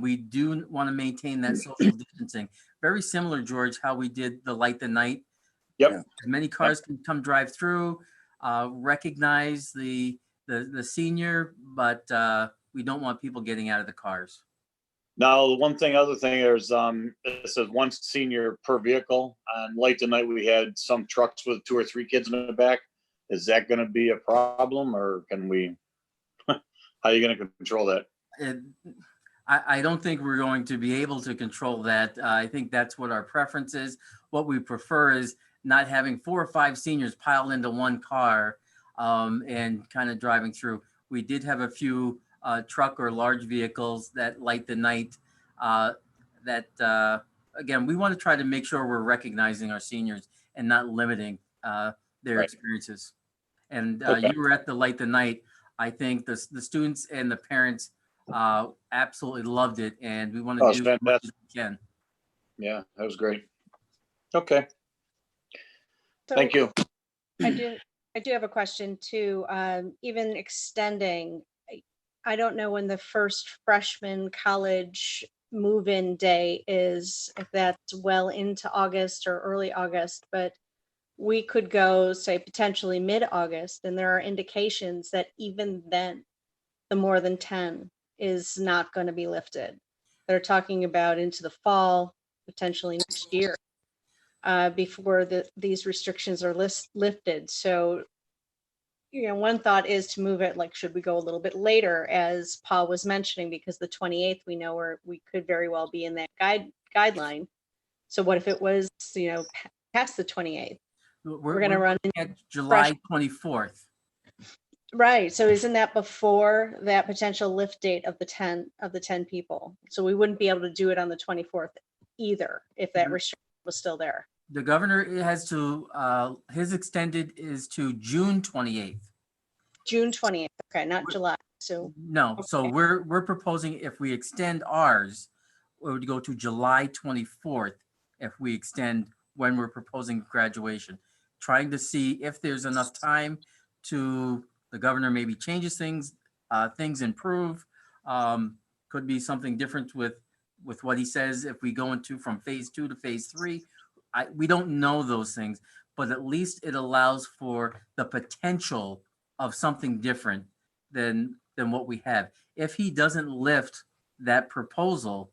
we do want to maintain that social distancing. Very similar, George, how we did the light the night. Yep. As many cars can come drive through, recognize the senior, but we don't want people getting out of the cars. Now, other thing is, it says one senior per vehicle. On late tonight, we had some trucks with 2 or 3 kids in the back. Is that going to be a problem, or can we? How are you going to control that? I don't think we're going to be able to control that. I think that's what our preference is. What we prefer is not having 4 or 5 seniors piled into one car and kind of driving through. We did have a few truck or large vehicles that light the night again, we want to try to make sure we're recognizing our seniors and not limiting their experiences. And Okay. you were at the light the night. I think the students and the parents absolutely loved it, and we want to Oh, it's do as much as fantastic. we can. Yeah, that was great. Okay, So thank you. I do have a question too. Even extending, I don't know when the first freshman college move-in day is, if that's well into August or early August, but we could go, say, potentially mid-August, and there are indications that even then, the more than 10 is not going to be lifted. They're talking about into the fall, potentially next year, before these restrictions are lifted. So, one thought is to move it, like, should we go a little bit later, as Paul was mentioning, because the 28th, we know we could very well be in that guideline. So what if it was, past the 28th? We're going to run at July 24th. Right, so isn't that before that potential lift date of the 10 people? So we wouldn't be able to do it on the 24th either if that restriction was still there. The governor has to, his extended is to June 28th. June 28th, okay, not July, so, No, so Okay. we're proposing if we extend ours, it would go to July 24th if we extend when we're proposing graduation. Trying to see if there's enough time to, the governor maybe changes things, things improve. Could be something different with what he says if we go into from phase 2 to phase 3. We don't know those things, but at least it allows for the potential of something different than what we have. If he doesn't lift that proposal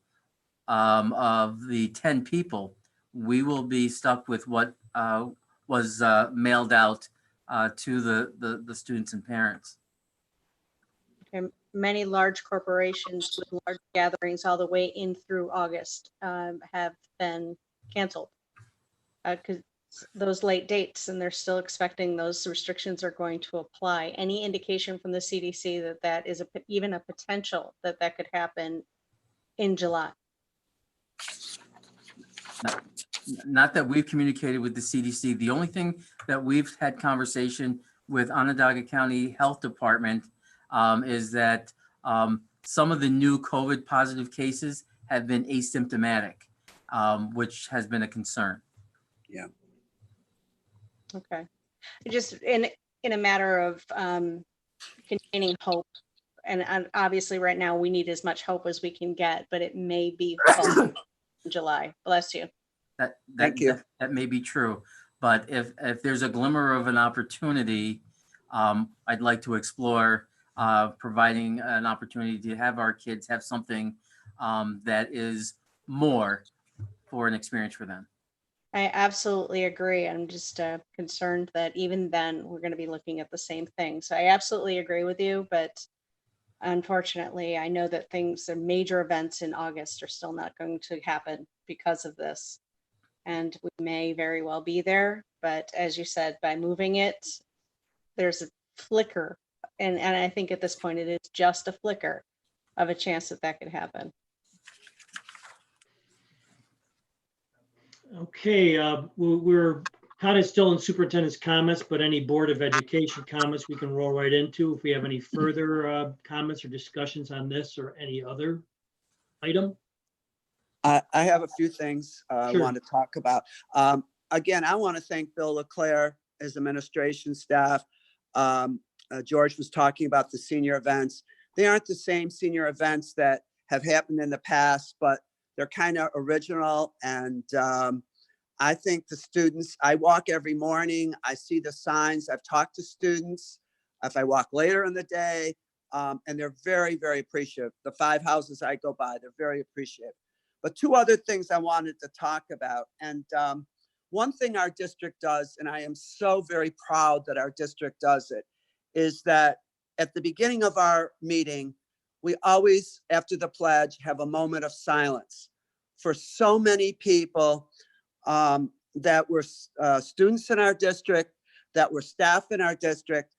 of the 10 people, we will be stuck with what was mailed out to the students and parents. many large corporations with large gatherings all the way in through August have been canceled. Because those late dates, and they're still expecting those restrictions are going to apply. Any indication from the CDC that that is even a potential that could happen in July? Not that we've communicated with the CDC. The only thing that we've had conversation with Onondaga County Health Department is that some of the new COVID positive cases have been asymptomatic, which has been a concern. Yeah. Okay. Just in a matter of containing hope, and obviously right now we need as much hope as we can get, but it may be fall in July. Bless you. Thank you. That may be true, but if there's a glimmer of an opportunity, I'd like to explore providing an opportunity to have our kids have something that is more for an experience for them. I absolutely agree. I'm just concerned that even then we're going to be looking at the same thing. So I absolutely agree with you, but unfortunately, I know that the major events in August are still not going to happen because of this. And we may very well be there, but as you said, by moving it, there's a flicker. And I think at this point, it is just a flicker of a chance that could happen. Okay, we're kind of still in superintendent's comments, but any Board of Education comments we can roll right into. If we have any further comments or discussions on this or any other item. I have a few things I Sure. want to talk about. Again, I want to thank Bill Leclerc, his administration staff. George was talking about the senior events. They aren't the same senior events that have happened in the past, but they're kind of original. And I think the students, I walk every morning, I see the signs, I've talked to students, if I walk later in the day, and they're very, very appreciative. The 5 houses I go by, they're very appreciative. But 2 other things I wanted to talk about. And one thing our district does, and I am so very proud that our district does it, is that at the beginning of our meeting, we always, after the pledge, have a moment of silence for so many people that were students in our district, that were staff in our district.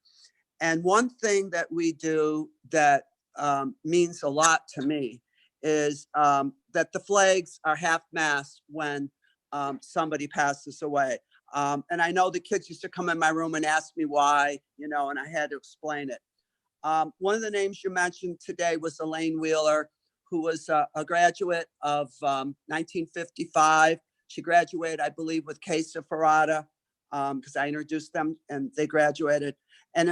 And one thing that we do that means a lot to me is that the flags are half-mast when somebody passes away. And I know the kids used to come in my room and ask me why, and I had to explain it. One of the names you mentioned today was Elaine Wheeler, who was a graduate of 1955. She graduated, I believe, with Casa Ferrata, because I introduced them and they graduated. And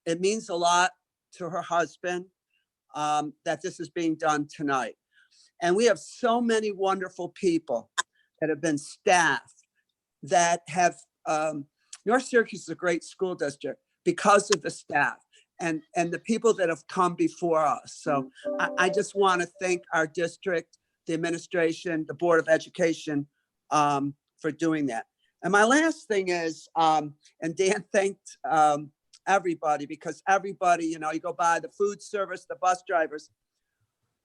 it means a lot to her husband that this is being done tonight. And we have so many wonderful people that have been staff that have, North Syracuse is a great school district because of the staff and the people that have come before us. So I just want to thank our district, the administration, the Board of Education for doing that. And my last thing is, and Dan thanked everybody, because everybody, you go by the food service, the bus drivers,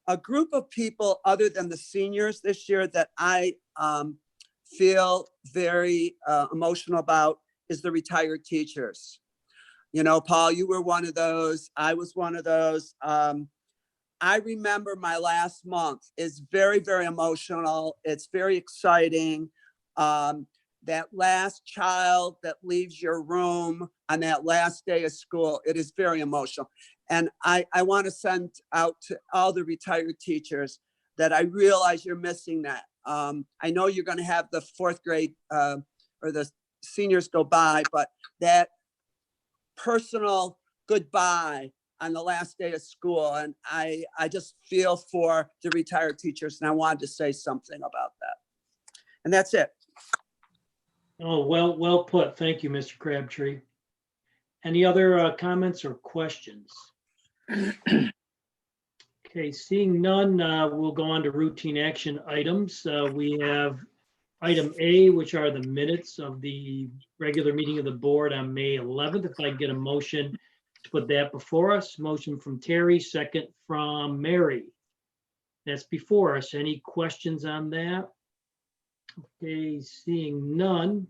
a group of people other than the seniors this year that I feel very emotional about is the retired teachers. You know, Paul, you were one of those. I was one of those. I remember my last month is very, very emotional. It's very exciting. That last child that leaves your room on that last day of school, it is very emotional. And I want to send out to all the retired teachers that I realize you're missing that. I know you're going to have the fourth grade or the seniors go by, but that personal goodbye on the last day of school. And I just feel for the retired teachers, and I wanted to say something about that. And that's it. Oh, well put. Thank you, Mr. Crabtree. Any other comments or questions? Okay, seeing none, we'll go on to routine action items. We have item A, which are the minutes of the regular meeting of the board on May 11th. If I can get a motion to put that before us. Motion from Terry, second from Mary. That's before us. Any questions on that? Okay, seeing none.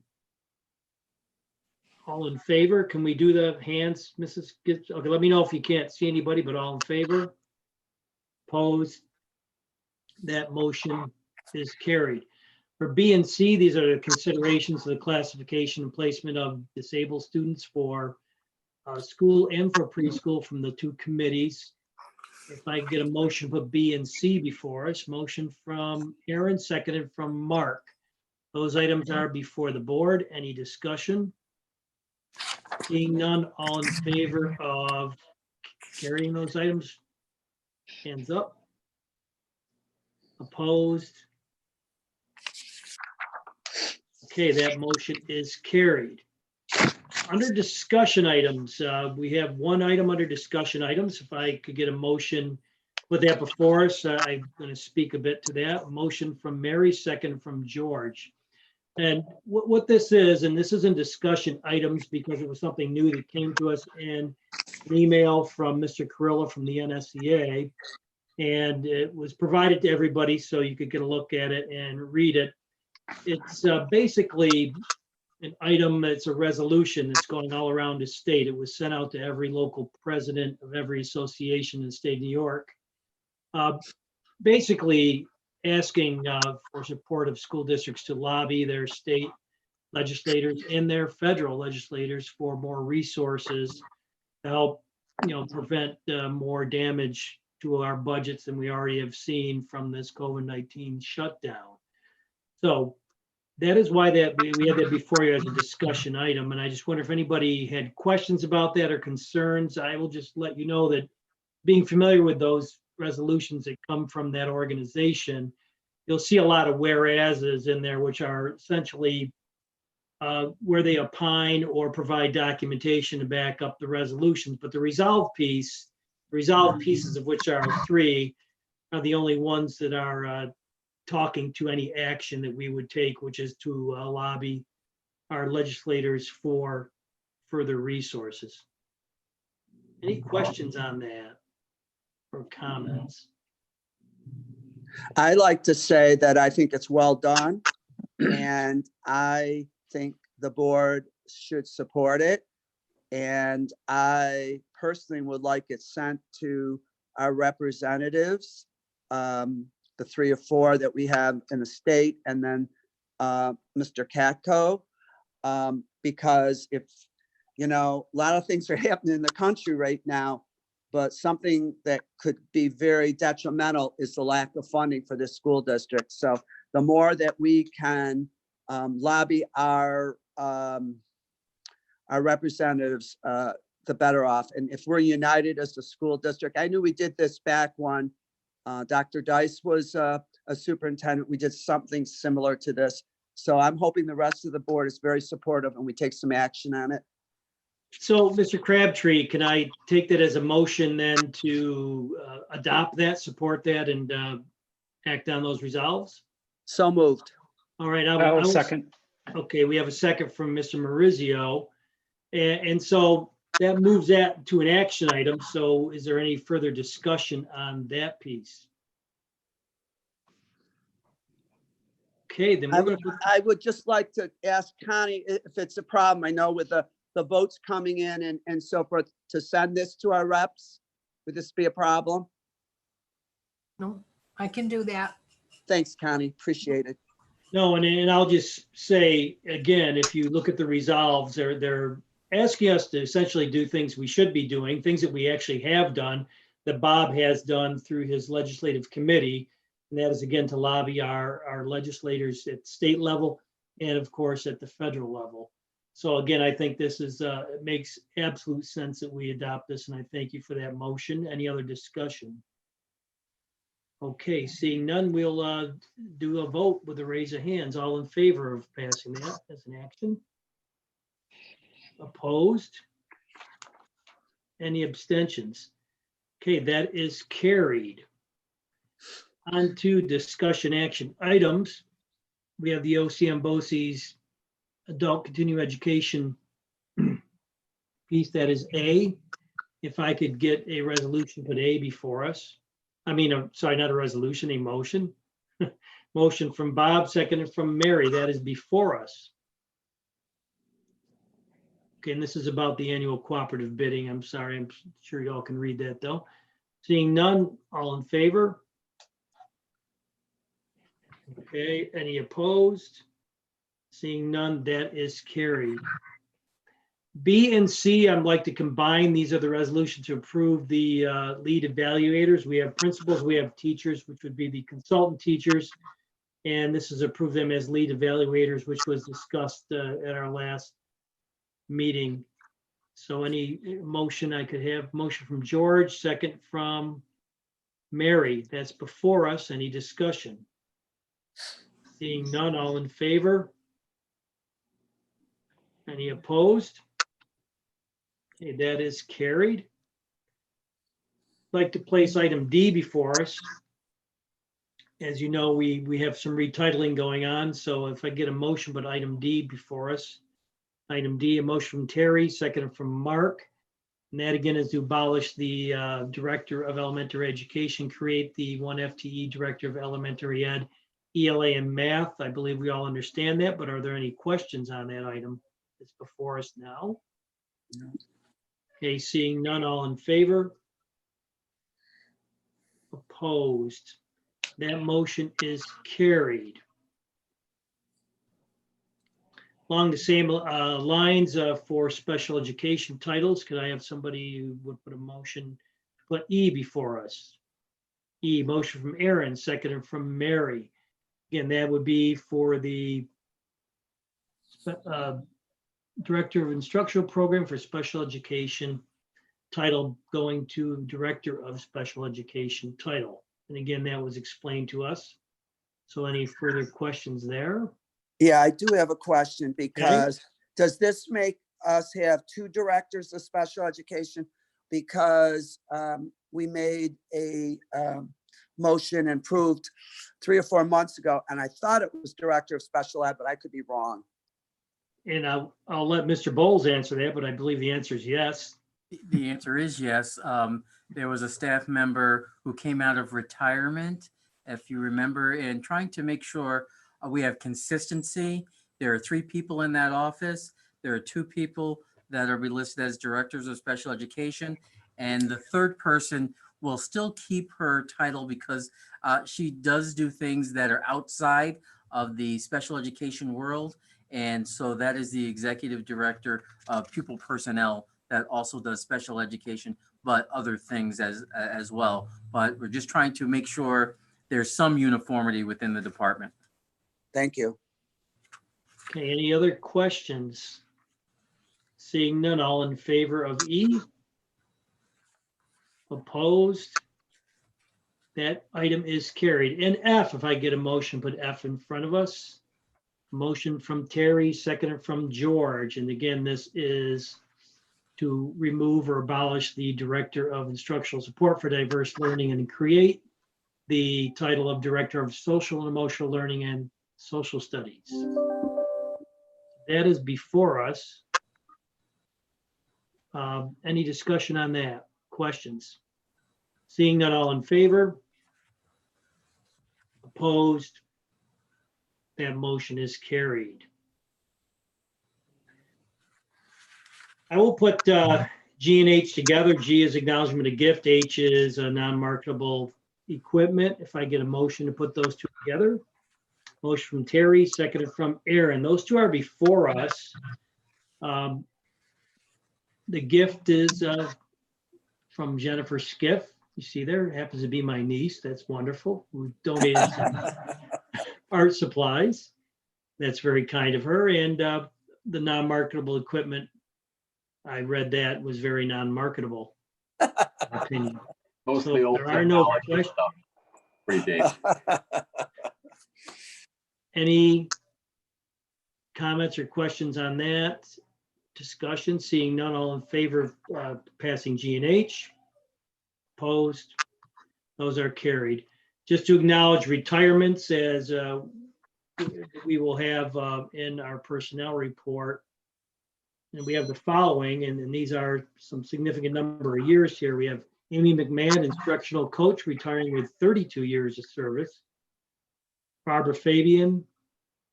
All in favor? Can we do the hands, Mrs. Gibbs? Okay, let me know if you can't see anybody, but all in favor? Opposed? That motion is carried. For B and C, these are the considerations of the classification and placement of disabled students for school and for preschool from the two committees. If I get a motion for B and C before us, motion from Aaron, seconded from Mark. Those items are before the board. Any discussion? Seeing none, all in favor of carrying those items? Hands up. Opposed? Okay, that motion is carried. Under discussion items, we have one item under discussion items. If I could get a motion with that before us, I'm going to speak a bit to that. Motion from Mary, second from George. And what this is, and this is in discussion items because it was something new that came to us in an email from Mr. Carilla from the NSEA. And it was provided to everybody so you could get a look at it and read it. It's basically an item, it's a resolution that's going all around the state. It was sent out to every local president of every association in the state of New York. Basically asking for support of school districts to lobby their state legislators and their federal legislators for more resources to help, prevent more damage to our budgets than we already have seen from this COVID-19 shutdown. So that is why that we had that before you as a discussion item. And I just wonder if anybody had questions about that or concerns. I will just let you know that being familiar with those resolutions that come from that organization, you'll see a lot of whereases in there, which are essentially where they opine or provide documentation to back up the resolutions. But the resolved pieces of which are 3, are the only ones that are talking to any action that we would take, which is to lobby our legislators for further resources. Any questions on that or comments? I like to say that I think it's well done, and I think the board should support it. And I personally would like it sent to our representatives, the 3 or 4 that we have in the state, and then Mr. Katko, because if, a lot of things are happening in the country right now, but something that could be very detrimental is the lack of funding for this school district. So the more that we can lobby our representatives, the better off. And if we're united as a school district, I knew we did this back when Dr. Dice was a superintendent. We did something similar to this. So I'm hoping the rest of the board is very supportive and we take some action on it. So, Mr. Crabtree, can I take that as a motion then to adopt that, support that, and act on those resolves? So moved. All right. I will second. Okay, we have a second from Mr. Maurizio. And so that moves that to an action item. So is there any further discussion on that piece? Okay, then I would just like to ask Connie if it's a problem. I know with the the votes coming in and so forth to send this to our reps? Would this be a problem? No, I can do that. Thanks, Connie. Appreciate it. No, and I'll just say, again, if you look at the resolves, they're asking us to essentially do things we should be doing, things that we actually have done, that Bob has done through his legislative committee. And that is, again, to lobby our legislators at state level and, of course, at the federal level. So again, I think this is, it makes absolute sense that we adopt this, and I thank you for that motion. Any other discussion? Okay, seeing none, we'll do a vote with a raise of hands. All in favor of passing that as an action? Opposed? Any abstentions? Okay, that is carried. On to discussion action items. We have the OCM BOCES adult continuing education piece, that is A. If I could get a resolution, put A before us. I mean, sorry, not a resolution, a motion. Motion from Bob, seconded from Mary. That is before us. Okay, and this is about the annual cooperative bidding. I'm sorry, I'm sure you all can read that though. Seeing none, all in favor? Okay, any opposed? Seeing none, that is carried. B and C, I'd like to combine. These are the resolutions to approve the lead evaluators. We have principals, we have teachers, which would be the consultant teachers. And this is approve them as lead evaluators, which was discussed at our last meeting. So any motion I could have, motion from George, second from Mary. That's before us. Any discussion? Seeing none, all in favor? Any opposed? Okay, that is carried. I'd like to place item D before us. As you know, we have some retitling going on, so if I get a motion, but item D before us. Item D, a motion from Terry, second from Mark. And that again is to abolish the Director of Elementary Education, create the one FTE Director of Elementary Ed, ELA and Math. I believe we all understand that, but are there any questions on that item that's before us now? No. Okay, seeing none, all in favor? Opposed? That motion is carried. Along the same lines for special education titles, could I have somebody who would put a motion, put E before us? E, motion from Aaron, seconded from Mary. Again, that would be for the Director of Instructional Program for Special Education title going to Director of Special Education title. And again, that was explained to us. So any further questions there? Yeah, I do have a question because does this make us have two directors of special education? Because we made a motion and approved 3 or 4 months ago, and I thought it was Director of Special Ed, but I could be wrong. And I'll let Mr. Bowles answer that, but I believe the answer is yes. The answer is yes. There was a staff member who came out of retirement, if you remember, and trying to make sure we have consistency. There are 3 people in that office. There are 2 people that are listed as directors of special education. And the 3rd person will still keep her title because she does do things that are outside of the special education world. And so that is the executive director of pupil personnel that also does special education, but other things as well. But we're just trying to make sure there's some uniformity within the department. Thank you. Okay, any other questions? Seeing none, all in favor of E? Opposed? That item is carried. And F, if I get a motion, put F in front of us. Motion from Terry, seconded from George. And again, this is to remove or abolish the Director of Instructional Support for Diverse Learning and create the title of Director of Social and Emotional Learning and Social Studies. That is before us. Any discussion on that? Questions? Seeing none, all in favor? Opposed? That motion is carried. I will put G and H together. G is acknowledgement of gift. H is non-marketable equipment. If I get a motion to put those two together. Motion from Terry, seconded from Aaron. Those two are before us. The gift is from Jennifer Skiff. You see there, it happens to be my niece. That's wonderful. Who donated some art supplies. That's very kind of her. And the non-marketable equipment, I read that was very non-marketable. Opinion. Mostly So old there are no technology questions. stuff. Pretty dated. Any comments or questions on that? Discussion, seeing none, all in favor of passing G and H? Opposed? Those are carried. Just to acknowledge retirements as we will have in our personnel report. And we have the following, and these are some significant number of years here. We have Amy McMahon, instructional coach, retiring with 32 years of service. Barbara Fabian,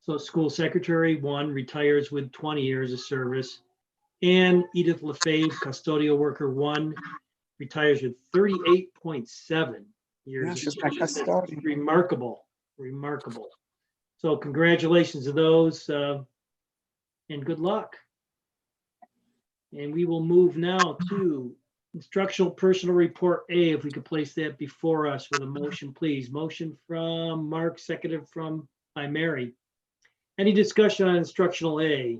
so school secretary, 1, retires with 20 years of service. And Edith LaFave, custodial worker, 1, retires with 38.7 years. Yeah, of she's my service. custodian. Remarkable, remarkable. So congratulations to those and good luck. And we will move now to instructional personal report A, if we could place that before us with a motion, please. Motion from Mark, seconded by Mary. Any discussion on instructional A?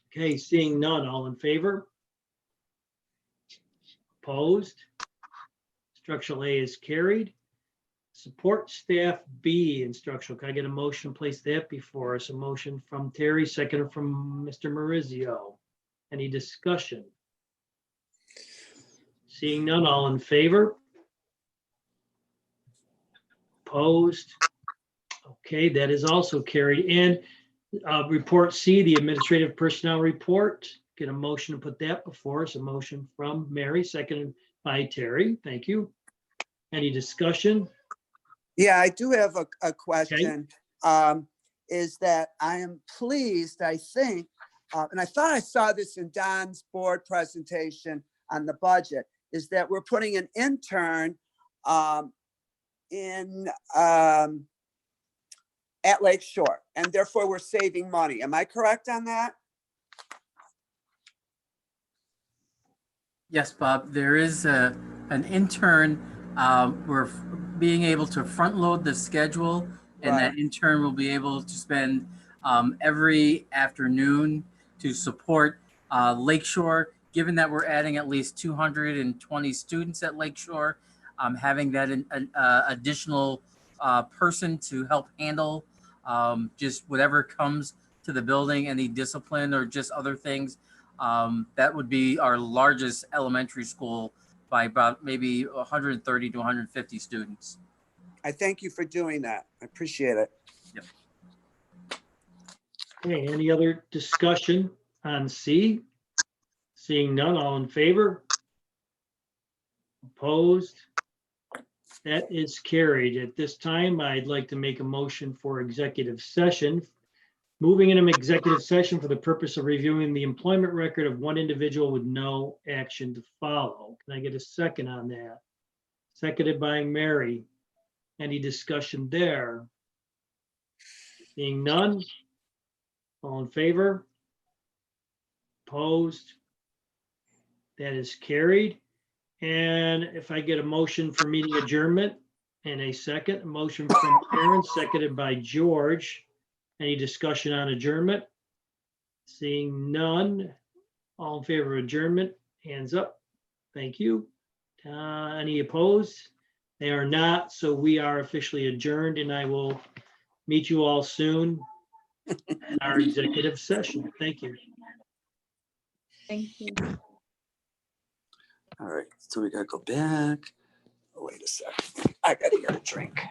Okay, seeing none, all in favor? Opposed? Instructional A is carried. Support staff B, instructional. Can I get a motion to place that before us? A motion from Terry, seconded from Mr. Marizio. Any discussion? Seeing none, all in favor? Opposed? Okay, that is also carried. And report C, the administrative personnel report. Get a motion to put that before us. A motion from Mary, seconded by Terry. Thank you. Any discussion? Yeah, I do have a question. Is that I am pleased, I think, and I thought I saw this in Don's board presentation on the budget, is that we're putting an intern in at Lake Shore, and therefore we're saving money. Am I correct on that? Yes, Bob, there is an intern. We're being able to front load the schedule, and that intern will be able to spend every afternoon to support Lakeshore. Given that we're adding at least 220 students at Lakeshore, having that additional person to help handle just whatever comes to the building, any discipline or just other things, that would be our largest elementary school by about maybe 130 to 150 students. I thank you for doing that. I appreciate it. Yep. Okay, any other discussion on C? Seeing none, all in favor? Opposed? That is carried. At this time, I'd like to make a motion for executive session. Moving into executive session for the purpose of reviewing the employment record of one individual with no action to follow. Can I get a second on that? Seconded by Mary. Any discussion there? Seeing none? All in favor? Opposed? That is carried. And if I get a motion for meeting adjournment and a second, a motion from Aaron, seconded by George. Any discussion on adjournment? Seeing none. All in favor of adjournment, hands up. Thank you. Any opposed? They are not, so we are officially adjourned, and I will meet you all soon in our executive session. Thank you. Thank you. All right, so we gotta go back. Oh, wait a second. I gotta get a drink.